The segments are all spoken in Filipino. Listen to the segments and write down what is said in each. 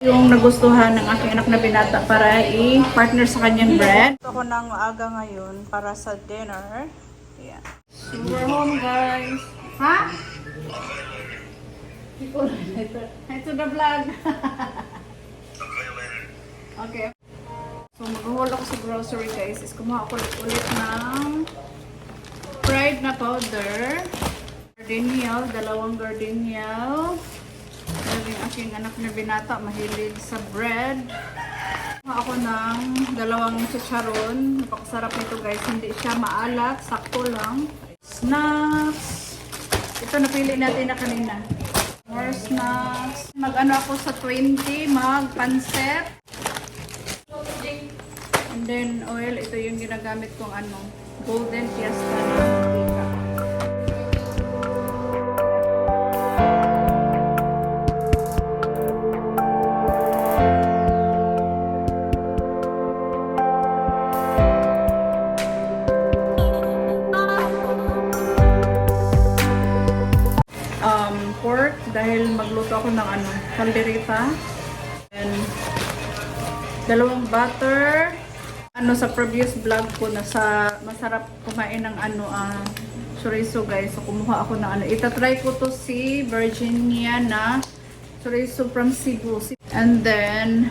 Yung nagustuhan ng aking anak na binata para i-partner sa kanyang bread. Ito ko ng maaga ngayon para sa dinner. Ayan. So we're home, guys. Ha? Ito the vlog. Okay. So mag-haul ako sa grocery, guys. Is kumuha ako ulit ng fried na powder. Gardenial, dalawang gardenial. Yung aking anak na binata, mahilig sa bread. Ako ng dalawang chicharon. Napakasarap nito, guys. Hindi siya maalat, sakto lang. Snacks. Ito napili natin na kanina. More snacks. Mag-ano ako sa 20, mag-pancet. And then oil, ito yung ginagamit kong golden fiesta na mantika. Pork dahil magluto ako ng kaldereta. And dalawang butter. Sa previous vlog ko na sa masarap kumain ng chorizo, guys. So kumuha ako ng itatry ko to si Virginia na chorizo from Cebu. And then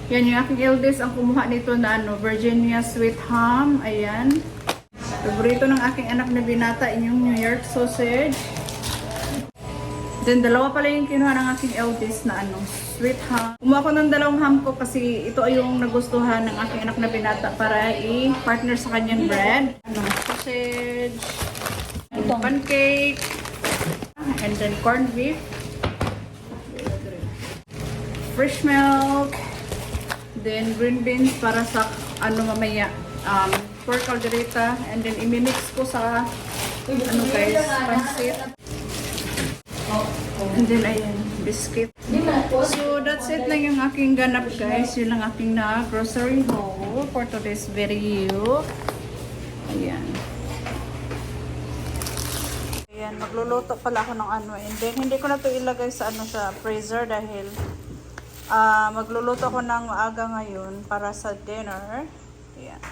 yan yung aking eldest ang kumuha nito na Virginia sweet ham. Ayan. Paborito ng aking anak na binata yung New York sausage. Then, dalawa pala yung kinuha ng aking eldest na sweet ham. Kumuha ko ng dalawang ham ko kasi ito ay yung nagustuhan ng aking anak na binata para i-partner sa kanyang bread. Sausage, pancake, and then corned beef, fresh milk, then green beans para sa mamaya, pork caldereta, and then imimix ko sa guys, pancit. And then, ayan, biscuit. So, that's it lang yung aking ganap, guys. Yun lang aking grocery haul for today's video. Ayan. Ayan, magluluto pala ako ng And then, hindi ko na to ilagay sa sa freezer dahil magluluto ako ng maaga ngayon para sa dinner. Ayan.